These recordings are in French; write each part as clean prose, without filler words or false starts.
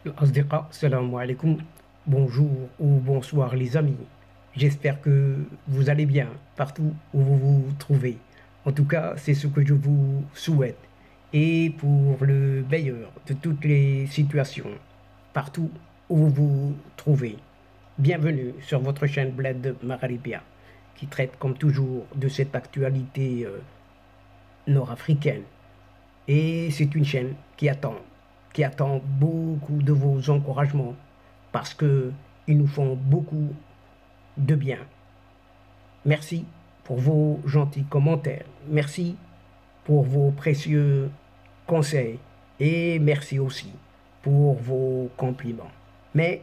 Asdiqa, salam alaikum, bonjour ou bonsoir les amis. J'espère que vous allez bien partout où vous vous trouvez. En tout cas, c'est ce que je vous souhaite. Et pour le meilleur de toutes les situations, partout où vous vous trouvez. Bienvenue sur votre chaîne Bled Magharibia, qui traite comme toujours de cette actualité nord-africaine. Et c'est une chaîne qui attend beaucoup de vos encouragements parce que ils nous font beaucoup de bien. Merci pour vos gentils commentaires. Merci pour vos précieux conseils et merci aussi pour vos compliments. Mais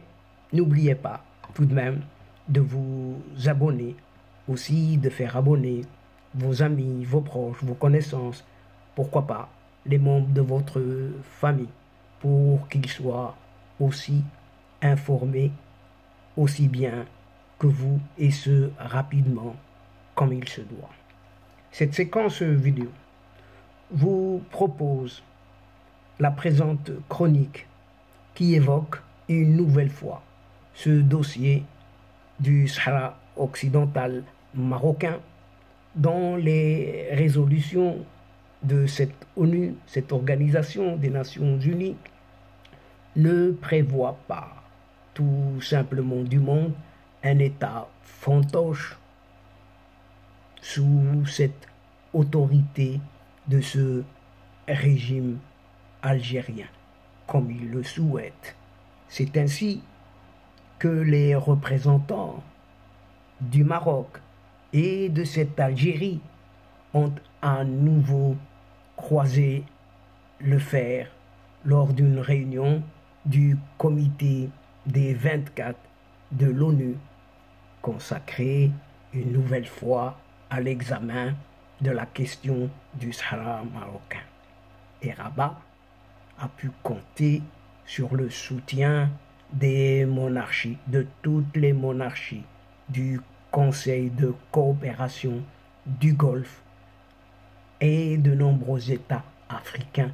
n'oubliez pas tout de même de vous abonner, aussi de faire abonner vos amis, vos proches, vos connaissances, pourquoi pas les membres de votre famille pour qu'ils soient aussi informés aussi bien que vous et ce rapidement comme il se doit. Cette séquence vidéo vous propose la présente chronique qui évoque une nouvelle fois ce dossier du Sahara occidental marocain dont les résolutions de cette ONU, cette organisation des Nations Unies, ne prévoient pas tout simplement du monde un État fantoche sous cette autorité de ce régime algérien, comme il le souhaite. C'est ainsi que les représentants du Maroc et de cette Algérie ont à nouveau croisé le fer lors d'une réunion du comité des 24 de l'ONU consacrée une nouvelle fois à l'examen de la question du Sahara marocain. Et Rabat a pu compter sur le soutien des monarchies, de toutes les monarchies du Conseil de coopération du Golfe et de nombreux États africains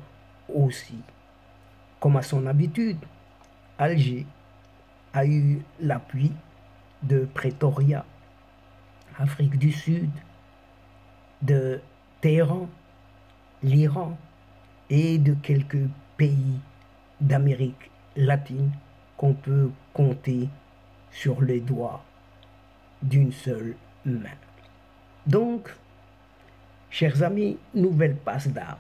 aussi. Comme à son habitude, Alger a eu l'appui de Pretoria, Afrique du Sud, de Téhéran, l'Iran et de quelques pays d'Amérique latine qu'on peut compter sur les doigts d'une seule main. Donc, chers amis, nouvelle passe d'armes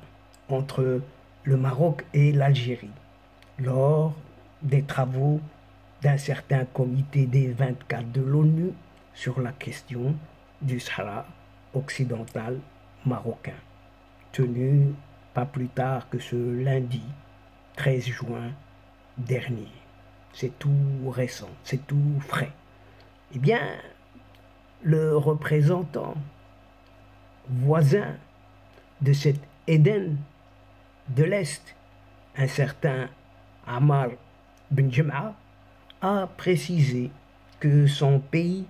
entre le Maroc et l'Algérie lors des travaux d'un certain comité des 24 de l'ONU sur la question du Sahara occidental marocain, tenu pas plus tard que ce lundi 13 juin dernier. C'est tout récent, c'est tout frais. Eh bien, le représentant voisin de cet Éden de l'Est, un certain Ammar Ben Jem'a, a précisé que son pays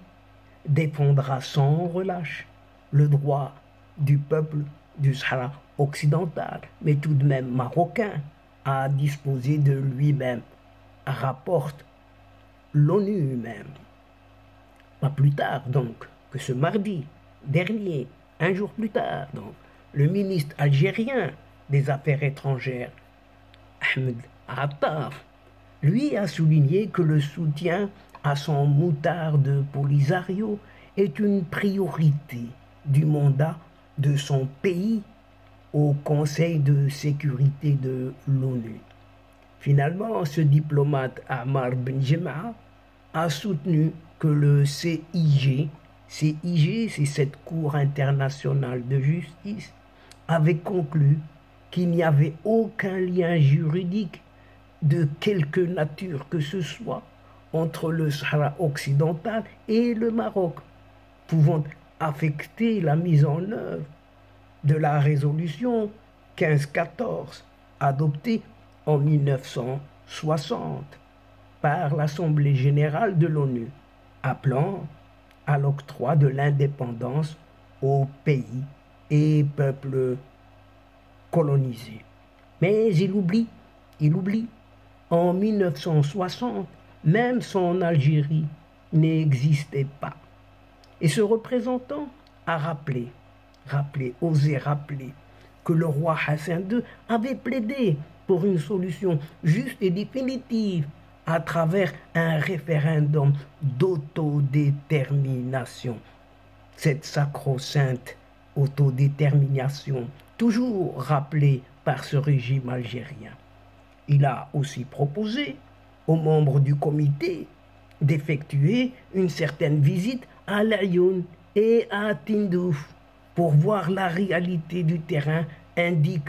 défendra sans relâche le droit du peuple du Sahara occidental, mais tout de même marocain, à disposer de lui-même, rapporte l'ONU même. Pas plus tard donc que ce mardi dernier, un jour plus tard donc, le ministre algérien des Affaires étrangères, Ahmed Attaf, lui a souligné que le soutien à son moutard de Polisario est une priorité du mandat de son pays au Conseil de sécurité de l'ONU. Finalement, ce diplomate Ammar Ben Jem'a a soutenu que le CIG, c'est cette Cour internationale de justice, avait conclu qu'il n'y avait aucun lien juridique de quelque nature que ce soit entre le Sahara occidental et le Maroc, pouvant affecter la mise en œuvre de la résolution 1514 adoptée en 1960 par l'Assemblée générale de l'ONU, appelant à l'octroi de l'indépendance aux pays et peuples colonisés. Mais il oublie En 1960, même son Algérie n'existait pas. Et ce représentant a osé rappeler que le roi Hassan II avait plaidé pour une solution juste et définitive à travers un référendum d'autodétermination. Cette sacro-sainte autodétermination, toujours rappelée par ce régime algérien. Il a aussi proposé aux membres du comité d'effectuer une certaine visite à Laayoune et à Tindouf pour voir la réalité du terrain, indique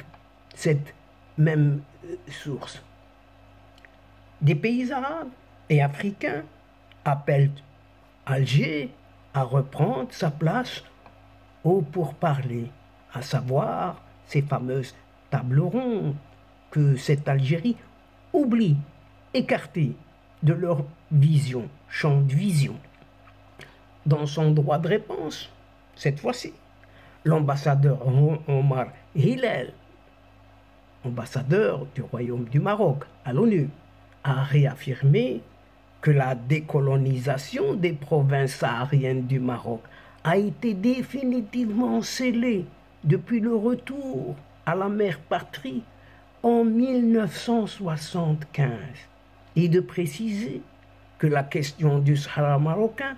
cette même source. Des pays arabes et africains appellent Alger à reprendre sa place au pourparlers, à savoir ces fameuses tables rondes que cette Algérie oublie, écartée de leur vision, champ de vision. Dans son droit de réponse, cette fois-ci, l'ambassadeur Omar Hillel, ambassadeur du Royaume du Maroc à l'ONU, a réaffirmé que la décolonisation des provinces sahariennes du Maroc a été définitivement scellée depuis le retour à la mère patrie en 1975 et de préciser que la question du Sahara marocain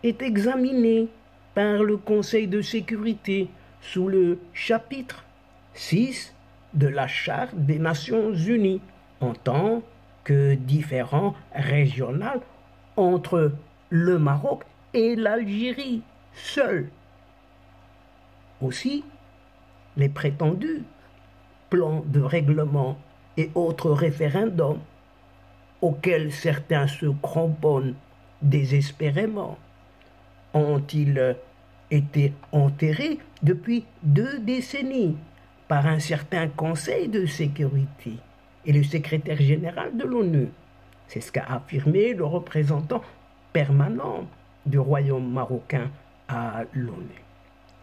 est examinée par le Conseil de sécurité sous le chapitre 6 de la Charte des Nations Unies en tant que différend régional entre le Maroc et l'Algérie seul. Aussi, les prétendus plans de règlement et autres référendums auxquels certains se cramponnent désespérément ont-ils été enterrés depuis 2 décennies par un certain Conseil de sécurité et le secrétaire général de l'ONU. C'est ce qu'a affirmé le représentant permanent du Royaume marocain à l'ONU.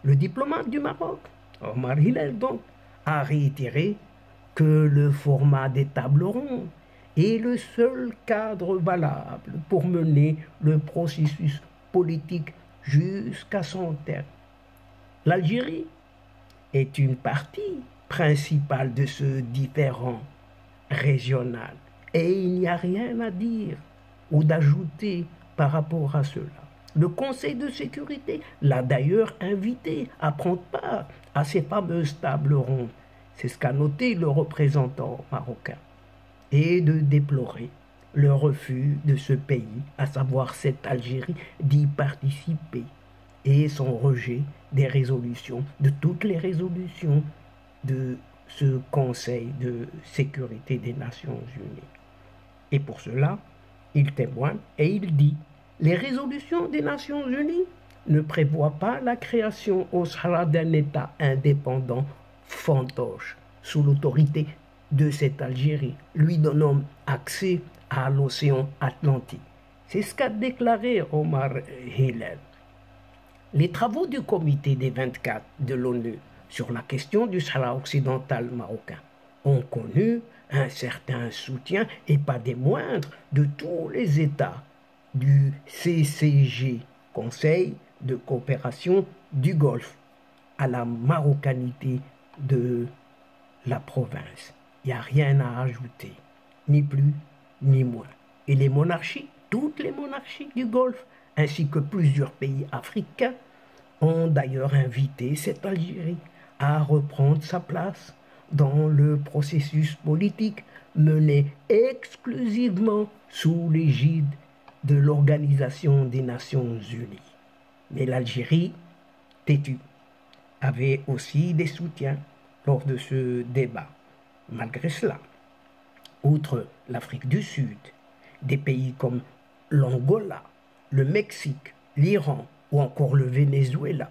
Le diplomate du Maroc, Omar Hillel donc, a réitéré que le format des tables rondes est le seul cadre valable pour mener le processus politique jusqu'à son terme. L'Algérie est une partie principale de ce différend régional et il n'y a rien à dire ou d'ajouter par rapport à cela. Le Conseil de sécurité l'a d'ailleurs invité à prendre part à ces fameuses tables rondes. C'est ce qu'a noté le représentant marocain. Et de déplorer le refus de ce pays, à savoir cette Algérie, d'y participer et son rejet des résolutions, de toutes les résolutions de ce Conseil de sécurité des Nations Unies. Et pour cela, il témoigne et il dit: les résolutions des Nations Unies ne prévoient pas la création au Sahara d'un État indépendant fantoche sous l'autorité de cette Algérie, lui donnant accès à l'océan Atlantique. C'est ce qu'a déclaré Omar Hillel. Les travaux du comité des 24 de l'ONU sur la question du Sahara occidental marocain ont connu un certain soutien, et pas des moindres, de tous les États du CCG, Conseil de coopération du Golfe, à la marocanité de la province. Il n'y a rien à ajouter, ni plus ni moins. Et les monarchies, toutes les monarchies du Golfe, ainsi que plusieurs pays africains, ont d'ailleurs invité cette Algérie à reprendre sa place dans le processus politique mené exclusivement sous l'égide de l'Organisation des Nations Unies. Mais l'Algérie, têtue, avait aussi des soutiens lors de ce débat. Malgré cela, outre l'Afrique du Sud, des pays comme l'Angola, le Mexique, l'Iran ou encore le Venezuela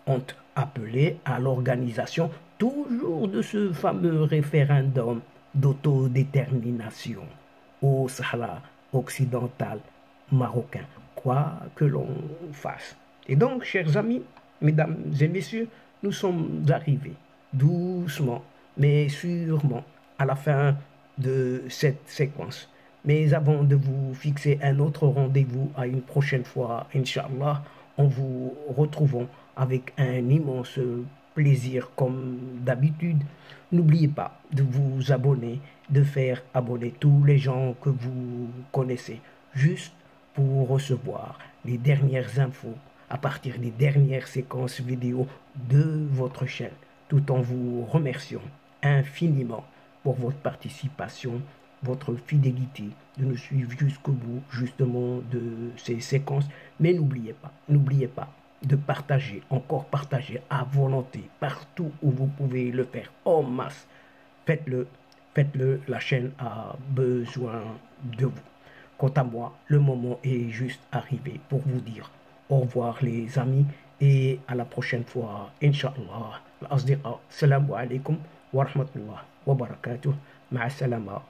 ont appelé à l'organisation toujours de ce fameux référendum d'autodétermination au Sahara occidental marocain, quoi que l'on fasse. Et donc, chers amis, mesdames et messieurs, nous sommes arrivés doucement, mais sûrement, à la fin de cette séquence. Mais avant de vous fixer un autre rendez-vous à une prochaine fois, Inch'Allah, en vous retrouvant avec un immense plaisir comme d'habitude. N'oubliez pas de vous abonner, de faire abonner tous les gens que vous connaissez, juste pour recevoir les dernières infos à partir des dernières séquences vidéo de votre chaîne, tout en vous remerciant infiniment pour votre participation, votre fidélité, de nous suivre jusqu'au bout, justement, de ces séquences. Mais n'oubliez pas de partager, encore partager à volonté, partout où vous pouvez le faire, en masse. Faites-le, faites-le, la chaîne a besoin de vous. Quant à moi, le moment est juste arrivé pour vous dire au revoir les amis et à la prochaine fois, Inch'Allah. Salam alaikum wa rahmatullah wa barakatuh. Ma'a salama.